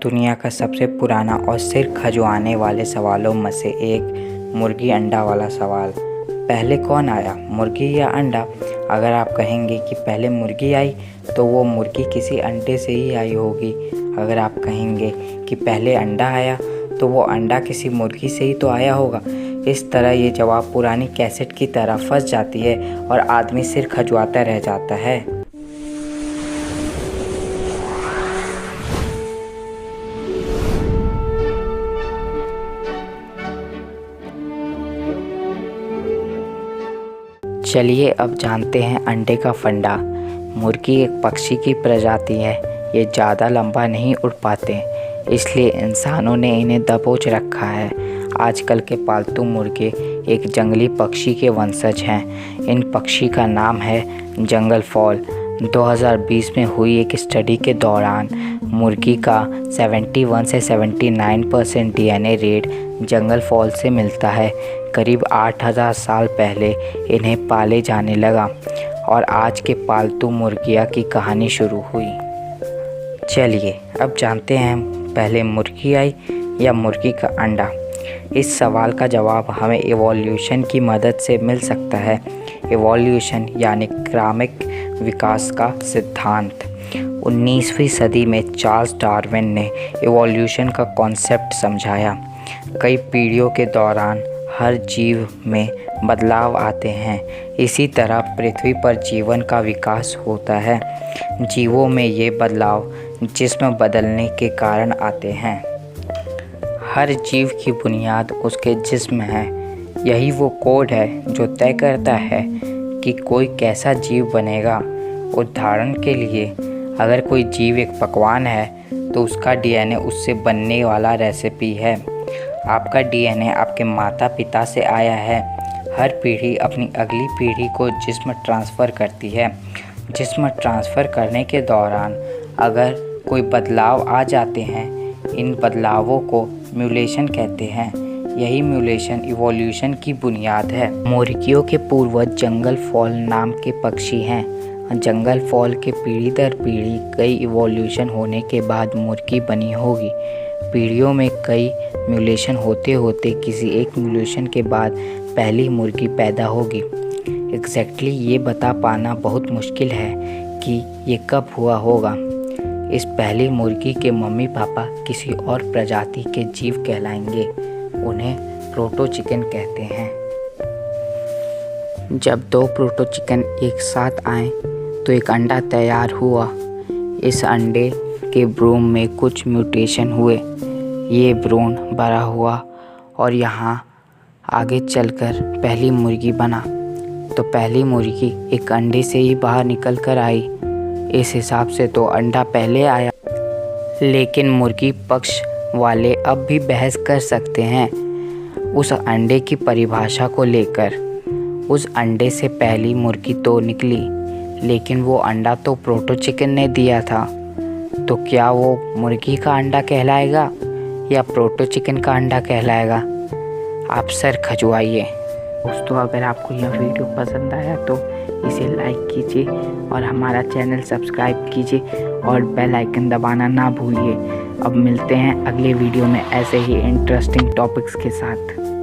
दुनिया का सबसे पुराना और सिर खजुआने वाले सवालों में से एक मुर्गी अंडा वाला सवाल। पहले कौन आया, मुर्गी या अंडा? अगर आप कहेंगे कि पहले मुर्गी आई तो वो मुर्गी किसी अंडे से ही आई होगी। अगर आप कहेंगे कि पहले अंडा आया तो वो अंडा किसी मुर्गी से ही तो आया होगा। इस तरह ये जवाब पुरानी कैसेट की तरह फंस जाती है और आदमी सिर खजुआता रह जाता है। चलिए अब जानते हैं अंडे का फंडा। मुर्गी एक पक्षी की प्रजाति है। ये ज़्यादा लंबा नहीं उड़ पाते, इसलिए इंसानों ने इन्हें दबोच रखा है। आजकल के पालतू मुर्गे एक जंगली पक्षी के वंशज हैं। इन पक्षी का नाम है जंगल फॉल। 2020 में हुई एक स्टडी के दौरान मुर्गी का 71 से 79% डीएनए रेट जंगल फॉल से मिलता है। करीब 8000 साल पहले इन्हें पाले जाने लगा और आज के पालतू मुर्गियाँ की कहानी शुरू हुई। चलिए अब जानते हैं पहले मुर्गी आई या मुर्गी का अंडा। इस सवाल का जवाब हमें इवोल्यूशन की मदद से मिल सकता है। इवोल्यूशन यानी क्रमिक विकास का सिद्धांत। 19वीं सदी में चार्ल्स डार्विन ने इवोल्यूशन का कॉन्सेप्ट समझाया। कई पीढ़ियों के दौरान हर जीव में बदलाव आते हैं। इसी तरह पृथ्वी पर जीवन का विकास होता है। जीवों में ये बदलाव जिस्म बदलने के कारण आते हैं। हर जीव की बुनियाद उसके जिस्म है। यही वो कोड है जो तय करता है कि कोई कैसा जीव बनेगा। उदाहरण के लिए, अगर कोई जीव एक पकवान है तो उसका डीएनए उससे बनने वाला रेसिपी है। आपका डीएनए आपके माता पिता से आया है। हर पीढ़ी अपनी अगली पीढ़ी को जिस्म ट्रांसफ़र करती है। जिस्म ट्रांसफ़र करने के दौरान अगर कोई बदलाव आ जाते हैं, इन बदलावों को म्यूटेशन कहते हैं। यही म्यूटेशन इवोल्यूशन की बुनियाद है। मुर्गियों के पूर्वज जंगल फॉल नाम के पक्षी हैं। जंगल फॉल के पीढ़ी दर पीढ़ी कई इवोल्यूशन होने के बाद मुर्गी बनी होगी। पीढ़ियों में कई म्यूटेशन होते होते किसी एक म्यूटेशन के बाद पहली मुर्गी पैदा होगी। एग्जैक्टली ये बता पाना बहुत मुश्किल है कि ये कब हुआ होगा। इस पहली मुर्गी के मम्मी पापा किसी और प्रजाति के जीव कहलाएंगे। उन्हें प्रोटो चिकन कहते हैं। जब 2 प्रोटो चिकन एक साथ आए तो एक अंडा तैयार हुआ। इस अंडे के भ्रूण में कुछ म्यूटेशन हुए। ये भ्रूण बड़ा हुआ और यहाँ आगे चलकर पहली मुर्गी बना। तो पहली मुर्गी एक अंडे से ही बाहर निकल कर आई। इस हिसाब से तो अंडा पहले आया। लेकिन मुर्गी पक्ष वाले अब भी बहस कर सकते हैं उस अंडे की परिभाषा को लेकर। उस अंडे से पहली मुर्गी तो निकली, लेकिन वो अंडा तो प्रोटो चिकन ने दिया था। तो क्या वो मुर्गी का अंडा कहलाएगा या प्रोटो चिकन का अंडा कहलाएगा? आप सर खजुआइए। दोस्तों, अगर आपको यह वीडियो पसंद आया तो इसे लाइक कीजिए और हमारा चैनल सब्सक्राइब कीजिए और बेल आइकन दबाना ना भूलिए। अब मिलते हैं अगले वीडियो में ऐसे ही इंटरेस्टिंग टॉपिक्स के साथ।